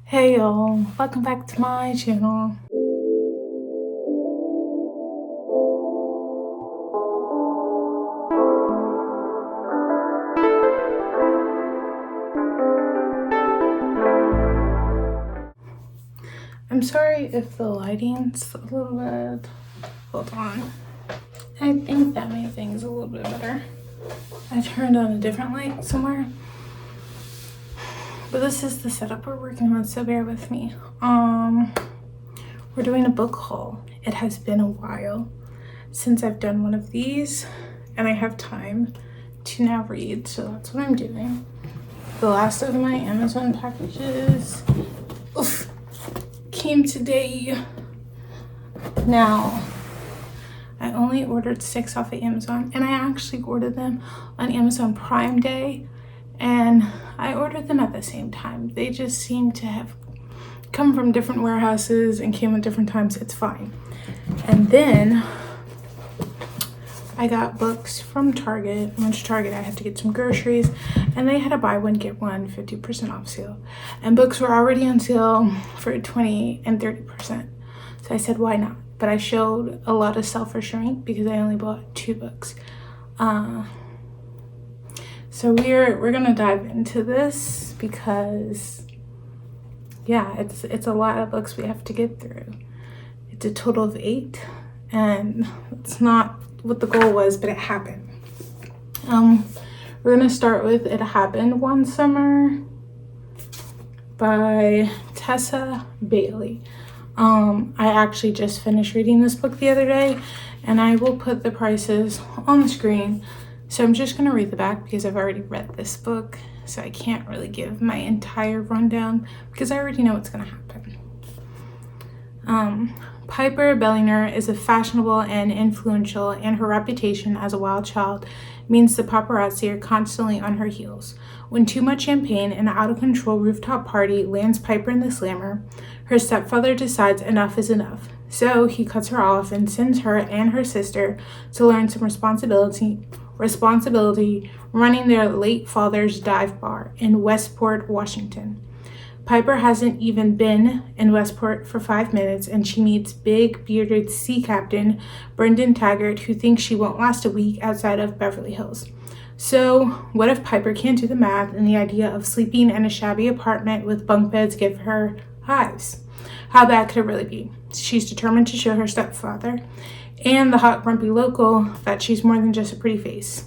Hey y'all, welcome back to my channel. I'm sorry if the lighting's a little bad. Hold on. I think that made things a little bit better. I turned on a different light somewhere. But this is the setup we're working on, so bear with me. We're doing a book haul. It has been a while since I've done one of these, and I have time to now read, so that's what I'm doing. The last of my Amazon packages came today. Now, I only ordered 6 off of Amazon, and I actually ordered them on Amazon Prime Day, and I ordered them at the same time. They just seem to have come from different warehouses and came at different times. It's fine. And then I got books from Target. I went to Target. I had to get some groceries, and they had a buy one get one 50% off sale, and books were already on sale for 20 and 30%. So I said, why not? But I showed a lot of self-restraint because I only bought 2 books. So we're gonna dive into this because yeah, it's a lot of books we have to get through. It's a total of 8, and it's not what the goal was, but it happened. We're gonna start with It Happened One Summer by Tessa Bailey. I actually just finished reading this book the other day, and I will put the prices on the screen. So I'm just gonna read the back because I've already read this book, so I can't really give my entire rundown because I already know what's gonna happen. Piper Belladonna is a fashionable and influential, and her reputation as a wild child means the paparazzi are constantly on her heels. When too much champagne and an out-of-control rooftop party lands Piper in the slammer, her stepfather decides enough is enough. So he cuts her off and sends her and her sister to learn some responsibility running their late father's dive bar in Westport, Washington. Piper hasn't even been in Westport for 5 minutes, and she meets big, bearded sea captain Brendan Taggart, who thinks she won't last a week outside of Beverly Hills. So, what if Piper can't do the math and the idea of sleeping in a shabby apartment with bunk beds give her hives? How bad could it really be? She's determined to show her stepfather and the hot, grumpy local that she's more than just a pretty face.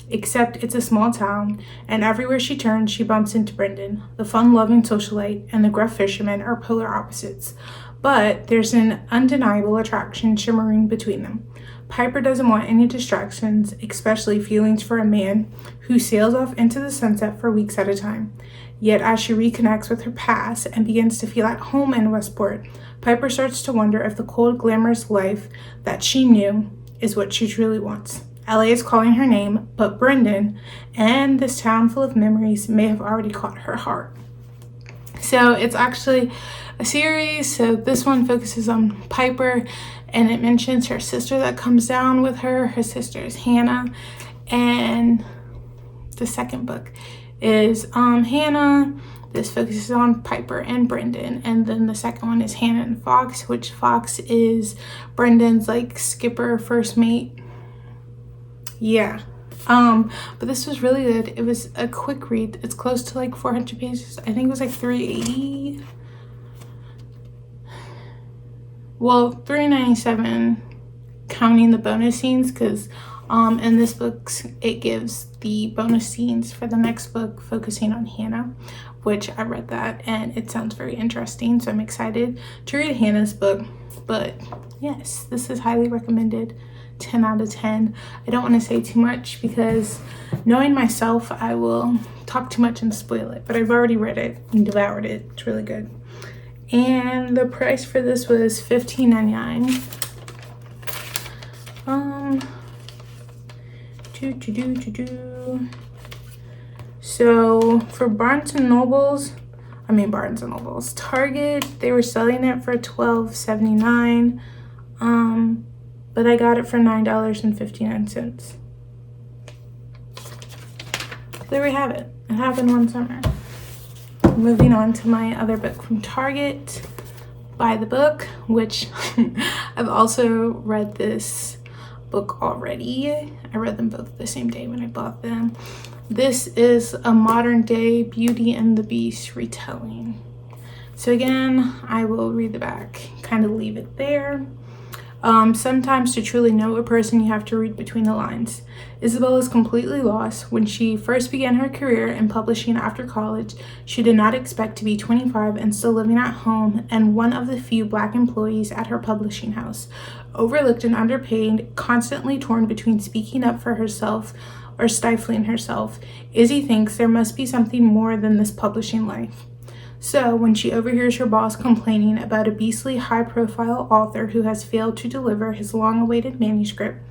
Except it's a small town, and everywhere she turns, she bumps into Brendan. The fun-loving socialite and the gruff fisherman are polar opposites, but there's an undeniable attraction shimmering between them. Piper doesn't want any distractions, especially feelings for a man who sails off into the sunset for weeks at a time. Yet as she reconnects with her past and begins to feel at home in Westport, Piper starts to wonder if the cold, glamorous life that she knew is what she truly wants. LA is calling her name, but Brendan and this town full of memories may have already caught her heart. So it's actually a series. So this one focuses on Piper, and it mentions her sister that comes down with her. Her sister is Hannah, and the second book is Hannah. This focuses on Piper and Brendan, and then the second one is Hannah and Fox, which Fox is Brendan's like skipper, first mate. Yeah. But this was really good. It was a quick read. It's close to like 400 pages. I think it was like 380. Well, 397 counting the bonus scenes, because in this book it gives the bonus scenes for the next book focusing on Hannah, which I read that and it sounds very interesting, so I'm excited to read Hannah's book. But yes, this is highly recommended. 10 out of 10. I don't want to say too much because knowing myself, I will talk too much and spoil it, but I've already read it and devoured it. It's really good. And the price for this was $15.99. So for Barnes and Nobles, Target, they were selling it for $12.79. But I got it for $9.59. There we have it. It happened one summer. moving on to my other book from Target, By the Book, which I've also read this book already. I read them both the same day when I bought them. This is a modern day Beauty and the Beast retelling. So again, I will read the back, kind of leave it there. Sometimes to truly know a person, you have to read between the lines. Isabel is completely lost. When she first began her career in publishing after college, she did not expect to be 25 and still living at home and one of the few Black employees at her publishing house. Overlooked and underpaid, constantly torn between speaking up for herself or stifling herself, Izzy thinks there must be something more than this publishing life. So, when she overhears her boss complaining about a beastly high-profile author who has failed to deliver his long-awaited manuscript,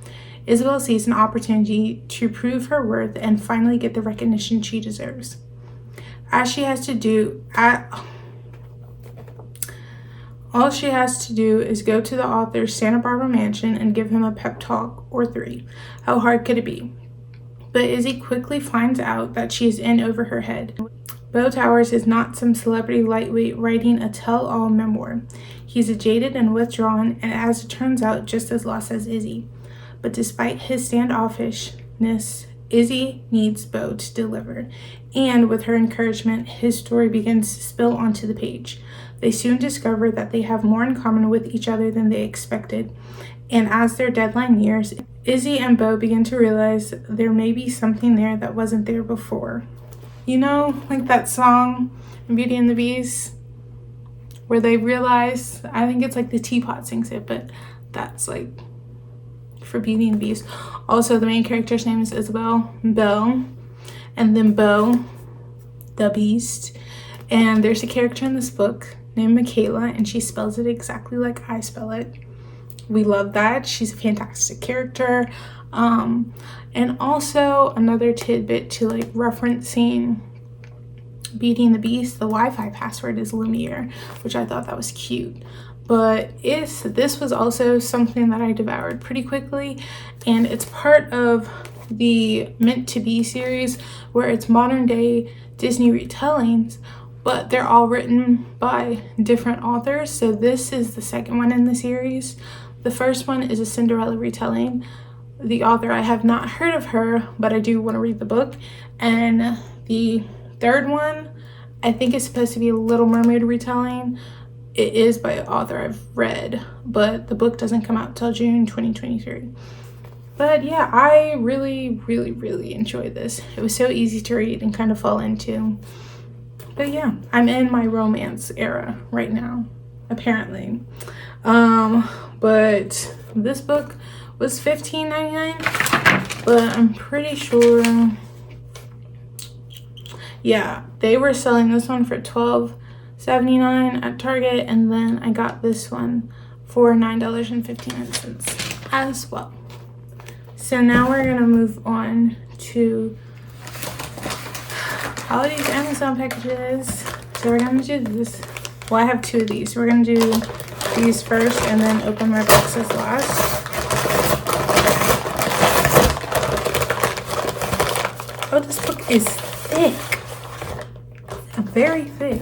Isabel sees an opportunity to prove her worth and finally get the recognition she deserves. All she has to do is go to the author's Santa Barbara mansion and give him a pep talk or three. How hard could it be? But Izzy quickly finds out that she is in over her head. Beau Towers is not some celebrity lightweight writing a tell-all memoir. He's a jaded and withdrawn, and as it turns out, just as lost as Izzy. But despite his standoffishness, Izzy needs Beau to deliver. And with her encouragement, his story begins to spill onto the page. They soon discover that they have more in common with each other than they expected. And as their deadline nears, Izzy and Beau begin to realize there may be something there that wasn't there before. You know, like that song in Beauty and the Beast, where they realize, I think it's like the Teapot sings it, but that's like for Beauty and the Beast. Also, the main character's name is Isabel, Beau, and then Beau, the Beast. And there's a character in this book named Michaela, and she spells it exactly like I spell it. We love that. She's a fantastic character. And also another tidbit to like referencing Beauty and the Beast, the Wi-Fi password is Lumiere, which I thought that was cute. But this was also something that I devoured pretty quickly, and it's part of the Meant to Be series, where it's modern day Disney retellings, but they're all written by different authors. So this is the second one in the series. The first one is a Cinderella retelling. The author, I have not heard of her, but I do want to read the book. And the third one, I think is supposed to be a Little Mermaid retelling. It is by an author I've read, but the book doesn't come out till June 2023. But yeah, I really, really, really enjoyed this. It was so easy to read and kind of fall into. But yeah, I'm in my romance era right now, apparently. But this book was $15.99, but I'm pretty sure, yeah, they were selling this one for $12.79 at Target, and then I got this one for $9.59 as well. So now we're gonna move on to all these Amazon packages. So we're gonna do this. Well, I have two of these. So we're gonna do these first and then open my boxes last. Oh, this book is thick. Very thick.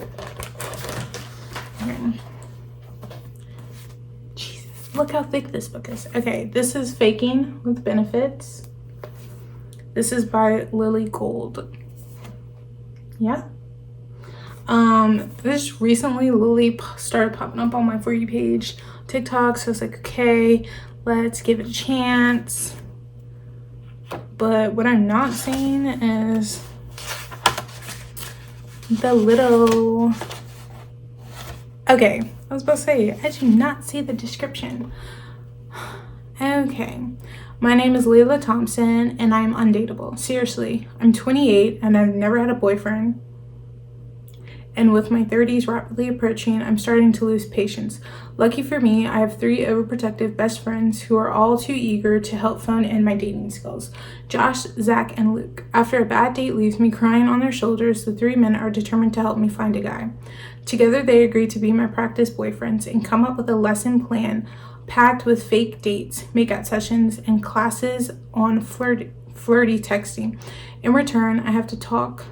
Okay. Jesus, look how thick this book is. Okay, this is Faking with Benefits. This is by Lily Gold. Yeah. This recently Lily started popping up on my For You page, TikTok, so I was like, okay, let's give it a chance. But what I'm not seeing is the little, okay, I was about to say, I do not see the description. Okay, my name is Layla Thompson and I'm undateable. Seriously, I'm 28 and I've never had a boyfriend. And with my 30s rapidly approaching, I'm starting to lose patience. Lucky for me, I have 3 overprotective best friends who are all too eager to help phone in my dating skills. Josh, Zach, and Luke. After a bad date leaves me crying on their shoulders, the 3 men are determined to help me find a guy. Together, they agree to be my practice boyfriends and come up with a lesson plan packed with fake dates, makeout sessions, and classes on flirty texting. In return, I have to talk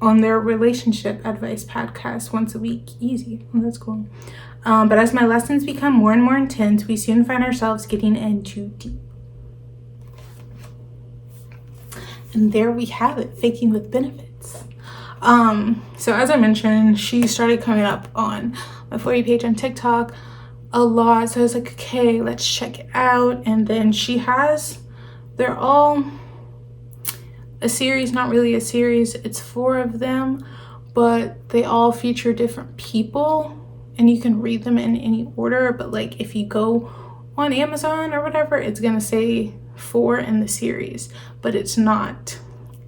on their relationship advice podcast once a week. Easy. Well, that's cool. But as my lessons become more and more intense, we soon find ourselves getting in too deep. And there we have it, faking with benefits. So as I mentioned, she started coming up on my For You page on TikTok a lot. So I was like, okay, let's check it out. And then they're all a series, not really a series. It's 4 of them, but they all feature different people and you can read them in any order. But like if you go on Amazon or whatever, it's gonna say 4 in the series, but it's not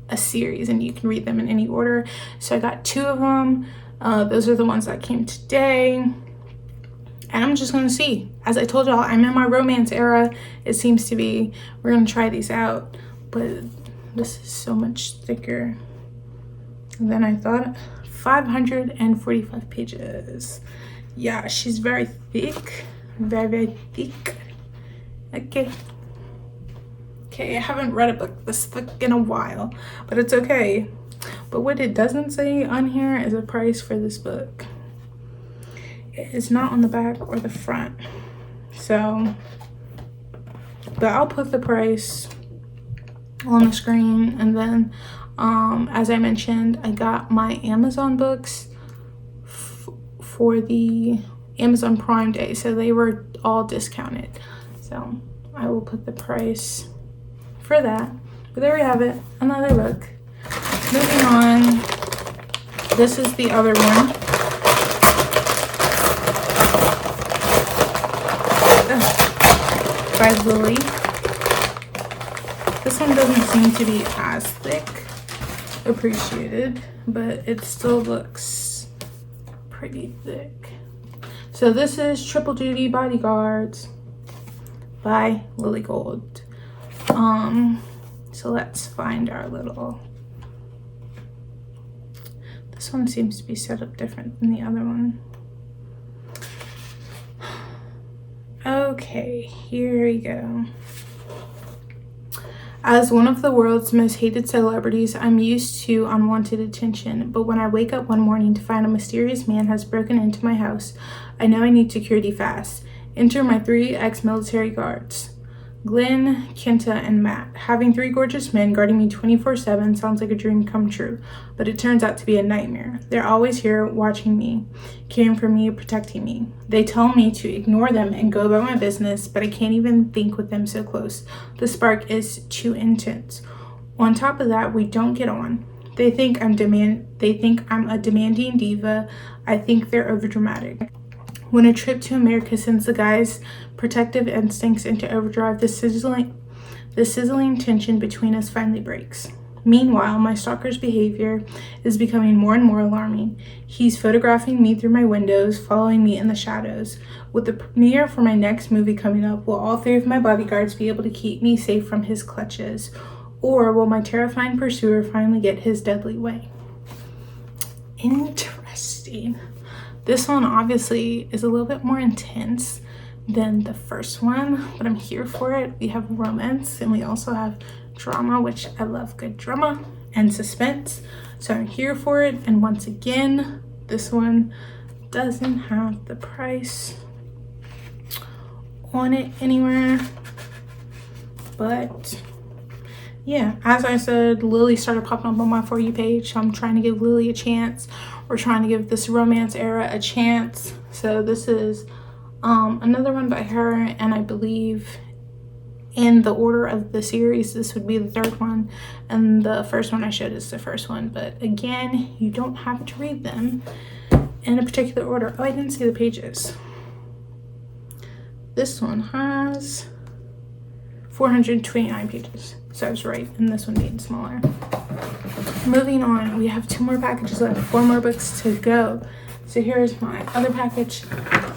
a series and you can read them in any order. So I got 2 of them. Those are the ones that came today, and I'm just gonna see. As I told y'all, I'm in my romance era, it seems to be. We're gonna try these out, but this is so much thicker than I thought. 545 pages. Yeah, she's very thick, very thick. Okay, I haven't read a book this thick in a while, but it's okay. But what it doesn't say on here is a price for this book. It is not on the back or the front. So, but I'll put the price on the screen. And then, as I mentioned, I got my Amazon books for the Amazon Prime Day. So they were all discounted. So I will put the price for that. But there we have it, another book. Moving on, this is the other one. By Lily. This one doesn't seem to be as thick, appreciated, but it still looks pretty thick. So this is Triple Duty Bodyguards by Lily Gold. So let's find our little, this one seems to be set up different than the other one. Okay, here we go. As one of the world's most hated celebrities, I'm used to unwanted attention, but when I wake up one morning to find a mysterious man has broken into my house, I know I need security fast. Enter my 3 ex-military guards. Glenn, Kenta, and Matt. Having 3 gorgeous men guarding me 24/7 sounds like a dream come true, but it turns out to be a nightmare. They're always here watching me, caring for me, protecting me. They tell me to ignore them and go about my business, but I can't even think with them so close. The spark is too intense. On top of that, we don't get on. They think I'm a demanding diva. I think they're overdramatic. When a trip to America sends the guy's protective instincts into overdrive, the sizzling tension between us finally breaks. Meanwhile, my stalker's behavior is becoming more and more alarming. He's photographing me through my windows, following me in the shadows. With the premiere for my next movie coming up, will all 3 of my bodyguards be able to keep me safe from his clutches? Or will my terrifying pursuer finally get his deadly way? Interesting. This one obviously is a little bit more intense than the first one, but I'm here for it. We have romance and we also have drama, which I love good drama and suspense. So I'm here for it. And once again, this one doesn't have the price on it anywhere. But yeah, as I said, Lily started popping up on my For You page. So I'm trying to give Lily a chance. We're trying to give this romance era a chance. So this is another one by her, and I believe in the order of the series, this would be the 3rd one, and the first one I showed is the first one. But again, you don't have to read them in a particular order. Oh, I didn't see the pages. This one has 429 pages, so I was right in this one being smaller. Moving on, we have 2 more packages left, 4 more books to go. So here's my other package.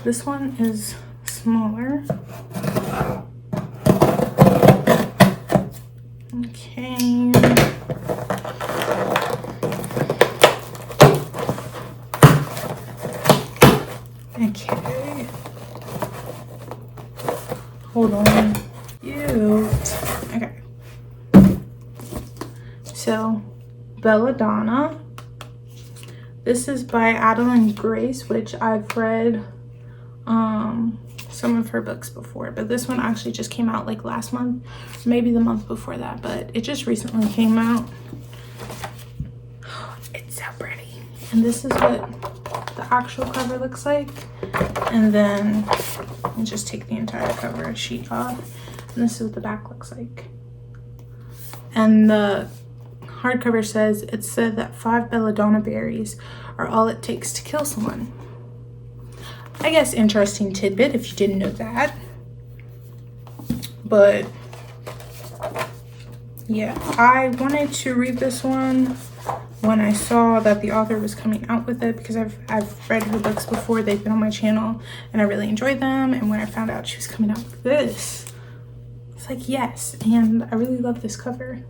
This one is smaller. Okay. Okay. Hold on. Cute. Okay. So, Belladonna This is by Adalyn Grace, which I've read some of her books before, but this one actually just came out like last month, maybe the month before that, but it just recently came out. It's so pretty. And this is what the actual cover looks like. And then I'll just take the entire cover sheet off, and this is what the back looks like. And the hardcover says, it said that 5 Belladonna berries are all it takes to kill someone. I guess interesting tidbit if you didn't know that. But yeah, I wanted to read this one when I saw that the author was coming out with it, because I've read her books before. They've been on my channel and I really enjoyed them. And when I found out she was coming out with this, it's like, yes. And I really love this cover.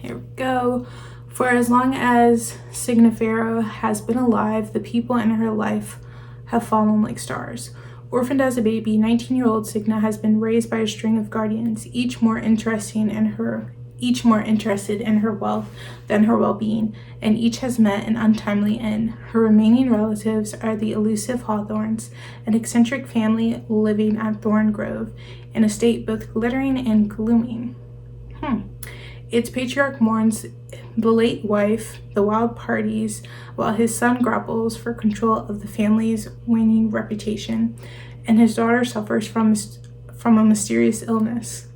Here we go. For as long as Signifera has been alive, the people in her life have fallen like stars. Orphaned as a baby, 19-year-old Signa has been raised by a string of guardians, each more interested in her wealth than her well-being, and each has met an untimely end. Her remaining relatives are the elusive Hawthorns, an eccentric family living at Thorn Grove, an estate both glittering and glooming. Its patriarch mourns the late wife, the wild parties, while his son grapples for control of the family's waning reputation, and his daughter suffers from a mysterious illness.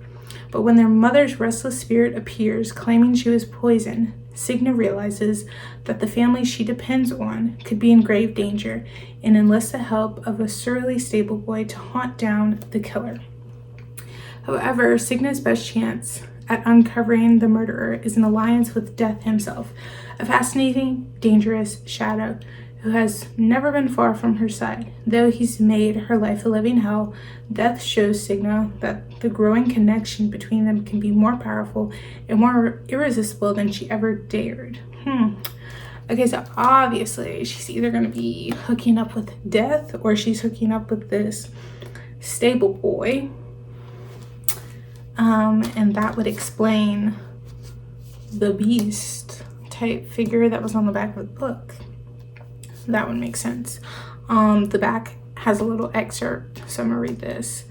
But when their mother's restless spirit appears, claiming she was poisoned, Signa realizes that the family she depends on could be in grave danger, and enlists the help of a surly stable boy to hunt down the killer. However, Signa's best chance at uncovering the murderer is an alliance with Death himself, a fascinating, dangerous shadow who has never been far from her side. Though he's made her life a living hell, Death shows Signa that the growing connection between them can be more powerful and more irresistible than she ever dared. Okay, so obviously she's either going to be hooking up with Death or she's hooking up with this stable boy. And that would explain the beast type figure that was on the back of the book. That would make sense. The back has a little excerpt, so I'm gonna read this.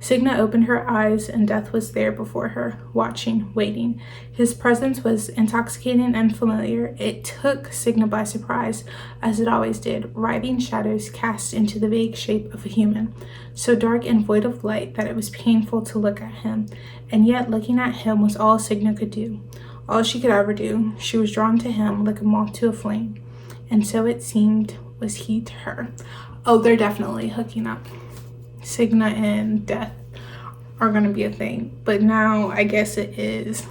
Signa opened her eyes and Death was there before her, watching, waiting. His presence was intoxicating and familiar. It took Signa by surprise, as it always did, writhing shadows cast into the vague shape of a human, so dark and void of light that it was painful to look at him, and yet looking at him was all Signa could do, all she could ever do. She was drawn to him like a moth to a flame, and so it seemed was he to her. Oh, they're definitely hooking up. Signa and Death are gonna be a thing, but now I guess it is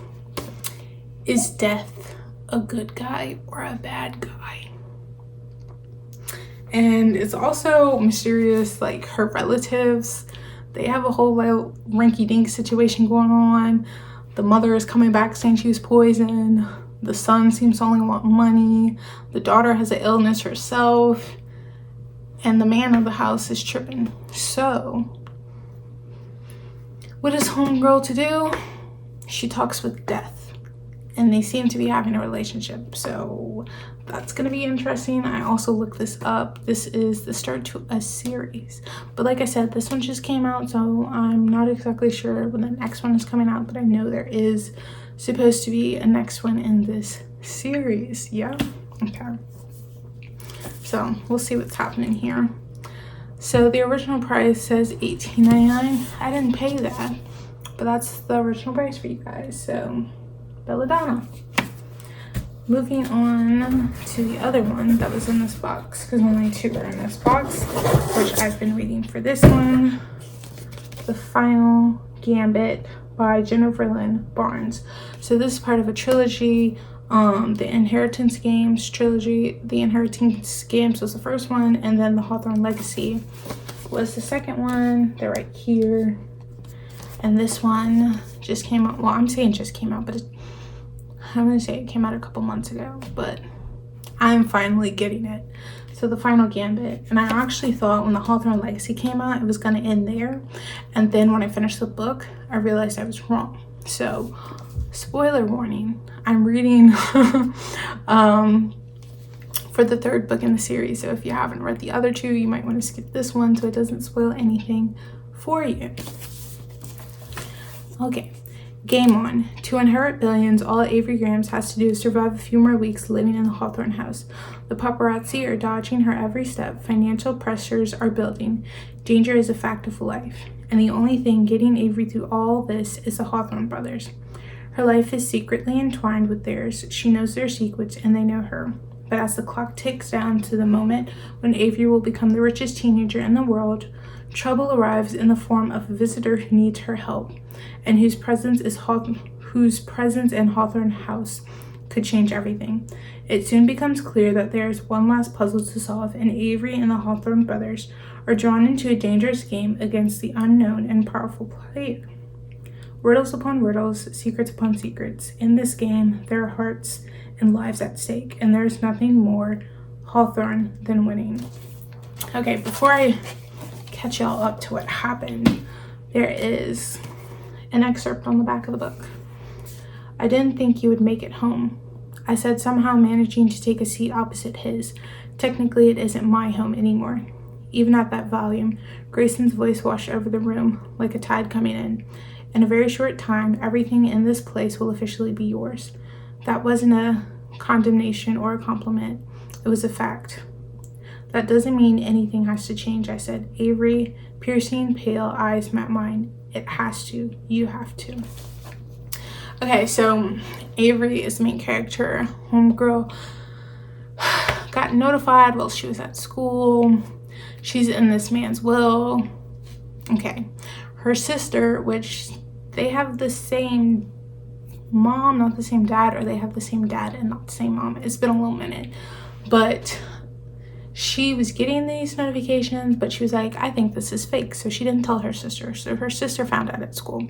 Death a good guy or a bad guy? And it's also mysterious, like her relatives, they have a whole like rinky-dink situation going on. The mother is coming back saying she was poisoned. The son seems to only want money. The daughter has an illness herself. And the man of the house is tripping. So, what is homegirl to do? She talks with Death. And they seem to be having a relationship. So, that's going to be interesting. I also looked this up. This is the start to a series. But like I said, this one just came out. So, I'm not exactly sure when the next one is coming out. But I know there is supposed to be a next one in this series. Yeah? Okay. So we'll see what's happening here. So the original price says $18.99. I didn't pay that, but that's the original price for you guys. So Belladonna. Moving on to the other one that was in this box, because only 2 are in this box, which I've been reading for this one. The Final Gambit by Jennifer Lynn Barnes. So this is part of a trilogy. The Inheritance Games trilogy. The Inheritance Games was the first one, and then the Hawthorne Legacy was the second one. They're right here. And this one just came out. Well, I'm saying just came out, but I'm gonna say it came out a couple months ago, but I'm finally getting it. So the Final Gambit, and I actually thought when the Hawthorne Legacy came out, it was gonna end there. And then when I finished the book, I realized I was wrong. So Spoiler warning, I'm reading for the third book in the series, so if you haven't read the other two, you might want to skip this one so it doesn't spoil anything for you. Okay, game on. To inherit billions, all Avery Grams has to do is survive a few more weeks living in the Hawthorne house. The paparazzi are dodging her every step, financial pressures are building, danger is a fact of life, and the only thing getting Avery through all this is the Hawthorne brothers. Her life is secretly entwined with theirs. She knows their secrets and they know her. But as the clock ticks down to the moment when Avery will become the richest teenager in the world, trouble arrives in the form of a visitor who needs her help, and whose presence in Hawthorne House could change everything. It soon becomes clear that there is one last puzzle to solve, and Avery and the Hawthorne brothers are drawn into a dangerous game against the unknown and powerful player. Riddles upon riddles, secrets upon secrets. In this game, there are hearts and lives at stake, and there's nothing more Hawthorne than winning. Okay, before I catch y'all up to what happened, there is an excerpt on the back of the book. I didn't think you would make it home, I said, somehow managing to take a seat opposite his. Technically, it isn't my home anymore. Even at that volume, Grayson's voice washed over the room like a tide coming in. In a very short time, everything in this place will officially be yours. That wasn't a condemnation or a compliment. It was a fact. That doesn't mean anything has to change, I said. Avery, piercing, pale eyes met mine. It has to. You have to. Okay, so Avery is the main character. Homegirl got notified while she was at school. She's in this man's will. Okay. Her sister, which they have the same mom, not the same dad, or they have the same dad and not the same mom. It's been a little minute. But she was getting these notifications, but she was like, I think this is fake. So she didn't tell her sister. So her sister found out at school.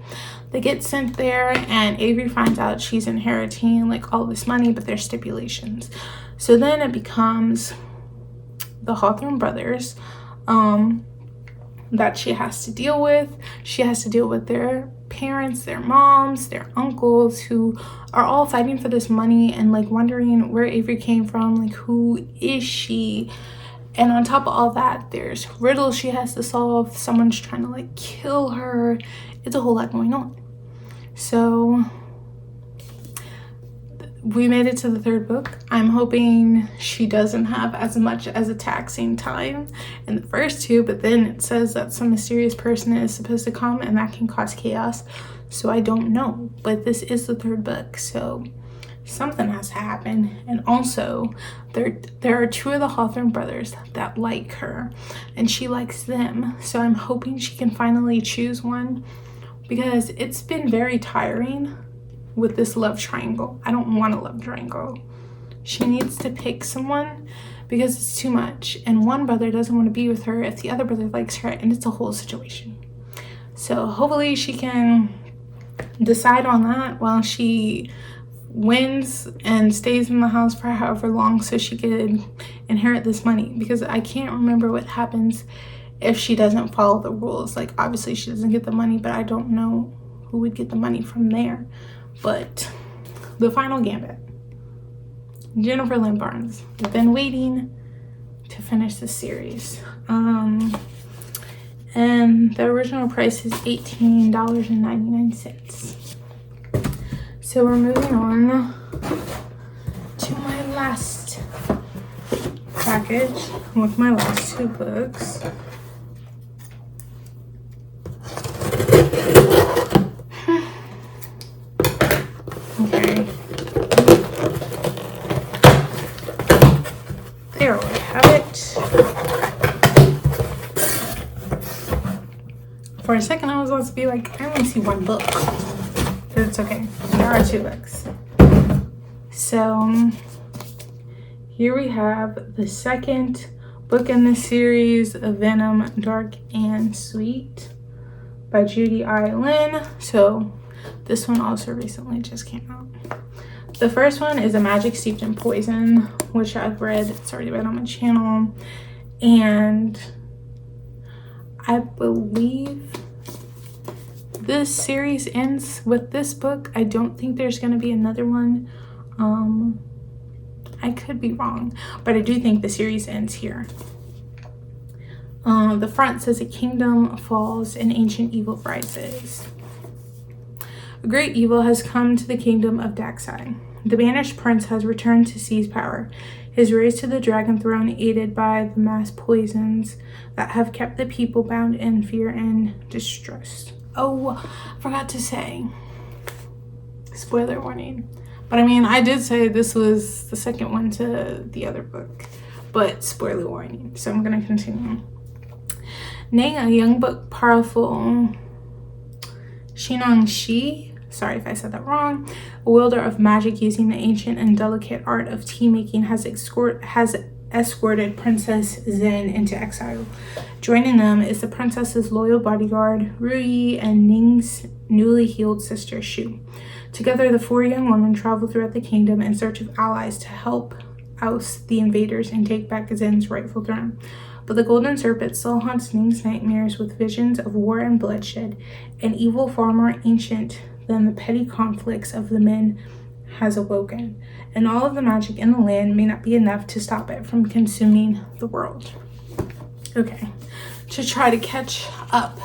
They get sent there, and Avery finds out she's inheriting like all this money, but there's stipulations. So then it becomes the Hawthorne brothers that she has to deal with. She has to deal with their parents, their moms, their uncles, who are all fighting for this money and like wondering where Avery came from, like who is she? And on top of all that, there's riddles she has to solve. Someone's trying to like kill her. It's a whole lot going on. So we made it to the third book. I'm hoping she doesn't have as much as a taxing time in the first two, but then it says that some mysterious person is supposed to come and that can cause chaos. So I don't know, but this is the third book, so something has to happen. And also there are two of the Hawthorne brothers that like her and she likes them. So I'm hoping she can finally choose one, because it's been very tiring with this love triangle. I don't want a love triangle. She needs to pick someone because it's too much, and one brother doesn't want to be with her if the other brother likes her, and it's a whole situation. So hopefully she can decide on that while she wins and stays in the house for however long so she could inherit this money, because I can't remember what happens if she doesn't follow the rules. Like obviously she doesn't get the money, but I don't know who would get the money from there. But the final Gambit, Jennifer Lynn Barnes. I've been waiting to finish this series. And the original price is $18.99. So we're moving on to my last package with my last two books. Okay. There we have it. For a second, I was about to be like, I only see one book. But it's okay. There are two books. So, here we have the second book in the series of Venom, Dark and Sweet by Judy, Lynn. So, this one also recently just came out. The first one is A Magic Steeped in Poison, which I've read. It's already been on my channel. And I believe this series ends with this book. I don't think there's going to be another one. I could be wrong, but I do think the series ends here. The front says, a kingdom falls and ancient evil rises. A great evil has come to the kingdom of Daxai. The banished prince has returned to seize power. His race to the dragon throne aided by the mass poisons that have kept the people bound in fear and distrust. Oh, I forgot to say, spoiler warning. But I mean, I did say this was the second one to the other book, but spoiler warning. So I'm going to continue. Nay, a young but powerful Shinong Shi, sorry if I said that wrong, a wielder of magic using the ancient and delicate art of tea making, has escorted Princess Zen into exile. Joining them is the princess's loyal bodyguard, Ruyi, and Ning's newly healed sister, Shu. Together, the four young women travel throughout the kingdom in search of allies to help oust the invaders and take back Zen's rightful throne. But the golden serpent still haunts Ning's nightmares with visions of war and bloodshed. An evil far more ancient than the petty conflicts of the men has awoken, and all of the magic in the land may not be enough to stop it from consuming the world. Okay, to try to catch up.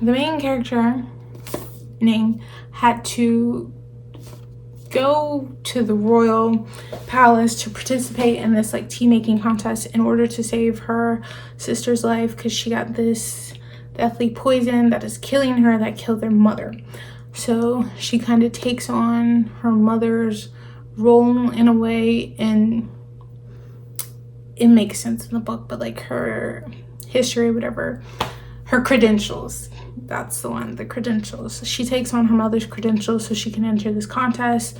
The main character, Ning, had to go to the royal palace to participate in this like tea making contest in order to save her sister's life, because she got this deathly poison that is killing her, that killed their mother. So she kind of takes on her mother's role in a way, and it makes sense in the book, but like her history, whatever, her credentials, that's the one, the credentials. She takes on her mother's credentials so she can enter this contest.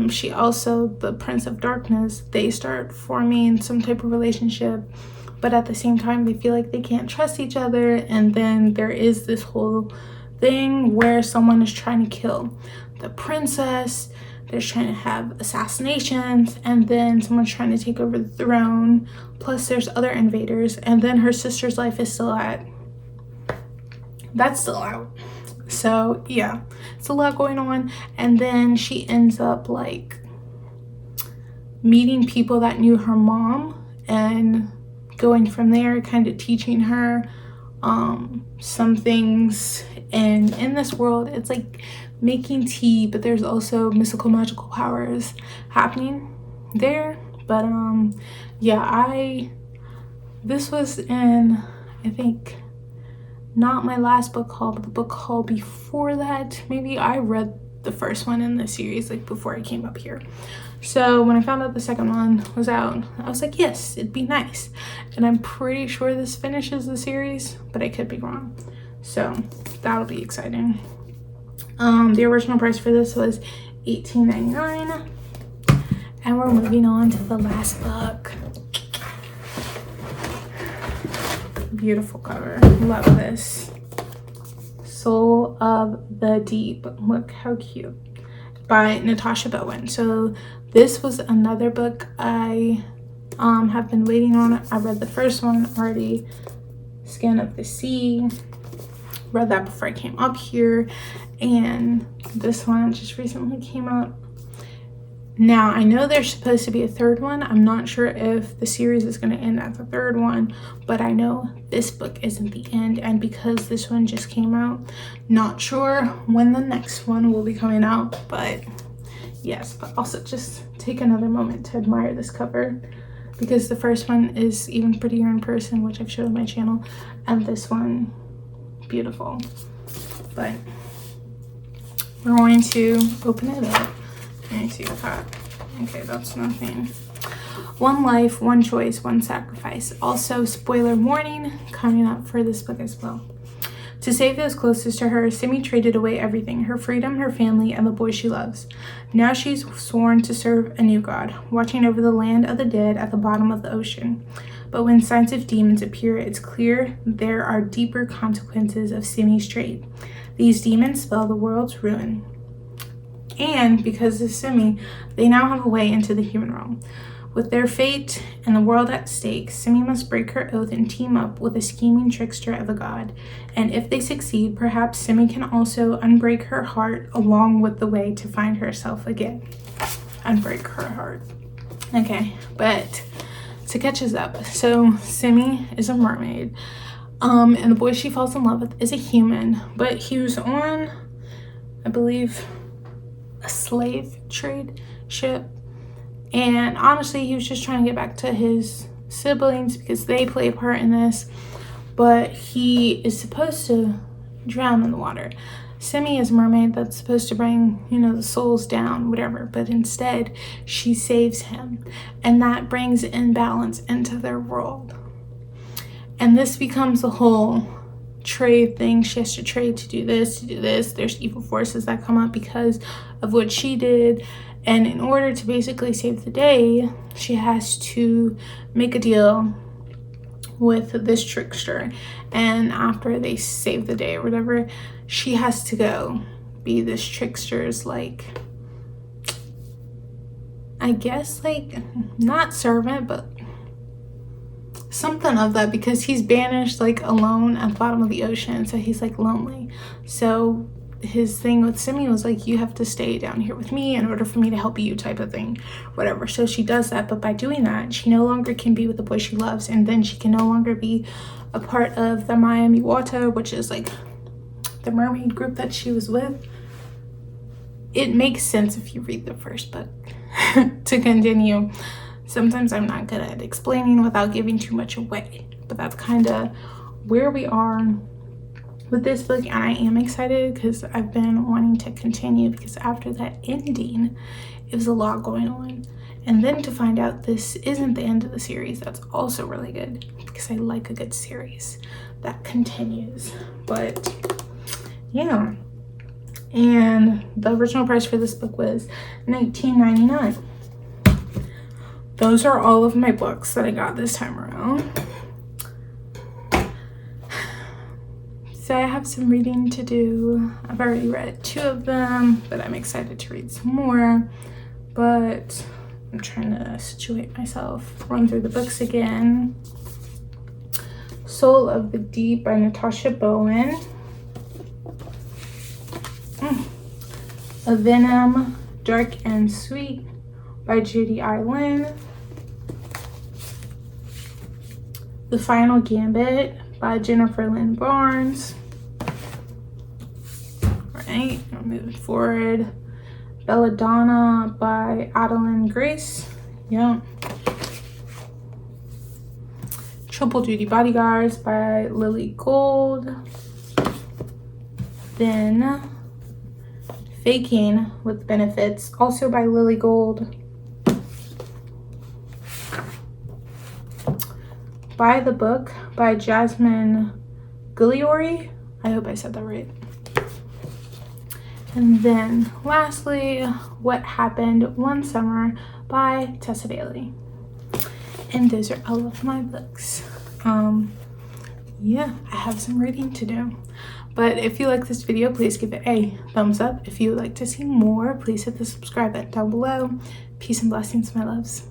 She also, the Prince of Darkness, they start forming some type of relationship, but at the same time they feel like they can't trust each other. And then there is this whole thing where someone is trying to kill the princess. They're trying to have assassinations, and then someone's trying to take over the throne, plus there's other invaders, and then her sister's life is still still out. So yeah, it's a lot going on. And then she ends up like meeting people that knew her mom and going from there, kind of teaching her some things. And in this world, it's like making tea, but there's also mystical magical powers happening there. But yeah, this was in, I think, not my last book haul, but the book haul before that. Maybe I read the first one in the series like before I came up here. So when I found out the second one was out, I was like, yes, it'd be nice. And I'm pretty sure this finishes the series, but I could be wrong. So that'll be exciting. The original price for this was $18.99. And we're moving on to the last book. Beautiful cover, love this. Soul of the Deep, look how cute, by Natasha Bowen. So this was another book I have been waiting on. I read the first one already, Scan of the Sea, read that before I came up here, and this one just recently came out. Now, I know there's supposed to be a third one. I'm not sure if the series is going to end at the third one, but I know this book isn't the end. And because this one just came out, not sure when the next one will be coming out. But yes, but also just take another moment to admire this cover, because the first one is even prettier in person, which I've showed on my channel. And this one, beautiful. But we're going to open it up. Let me see that. Okay, that's nothing. One life, one choice, one sacrifice. Also, spoiler warning coming up for this book as well. To save those closest to her, Simi traded away everything, her freedom, her family, and the boy she loves. Now she's sworn to serve a new god, watching over the land of the dead at the bottom of the ocean. But when signs of demons appear, it's clear there are deeper consequences of Simi's trade. These demons spell the world's ruin. And because of Simi, they now have a way into the human realm. With their fate and the world at stake, Simi must break her oath and team up with a scheming trickster of a god. And if they succeed, perhaps Simi can also unbreak her heart along with the way to find herself again. Unbreak her heart. Okay, but to catch us up, so Simi is a mermaid. And the boy she falls in love with is a human, but he was on, I believe, a slave trade ship. And honestly, he was just trying to get back to his siblings because they play a part in this. But he is supposed to drown in the water. Simi is a mermaid that's supposed to bring, you know, the souls down, whatever. But instead, she saves him. And that brings imbalance into their world. And this becomes a whole trade thing. She has to trade to do this, to do this. There's evil forces that come up because of what she did. And in order to basically save the day, she has to make a deal with this trickster. And after they save the day or whatever, she has to go be this trickster's, like, I guess, like, not servant, but something of that, because he's banished, like, alone at the bottom of the ocean, so he's, like, lonely. So his thing with Simi was like, you have to stay down here with me in order for me to help you, type of thing, whatever. So she does that, but by doing that, she no longer can be with the boy she loves, and then she can no longer be a part of the Miami Water, which is like the mermaid group that she was with. It makes sense if you read the first book. To continue, sometimes I'm not good at explaining without giving too much away, but that's kind of where we are with this book. And I am excited because I've been wanting to continue, because after that ending, it was a lot going on. And then to find out this isn't the end of the series, that's also really good, because I like a good series that continues. But yeah, and the original price for this book was $19.99. Those are all of my books that I got this time around. So I have some reading to do. I've already read 2 of them, but I'm excited to read some more. But I'm trying to situate myself, run through the books again. Soul of the Deep by Natasha Bowen. A Venom, Dark and Sweet by Judy, Lynn. The Final Gambit by Jennifer Lynn Barnes. Right, I'm moving forward. Belladonna by Adalyn Grace. Yeah. Triple Duty Bodyguards by Lily Gold. Then Faking with Benefits, also by Lily Gold. By the Book by Jasmine Guillory. I hope I said that right. And then lastly, What Happened One Summer by Tessa Bailey. And those are all of my books. Yeah, I have some reading to do. But if you like this video, please give it a thumbs up. If you would like to see more, please hit the subscribe button down below. Peace and blessings, my loves.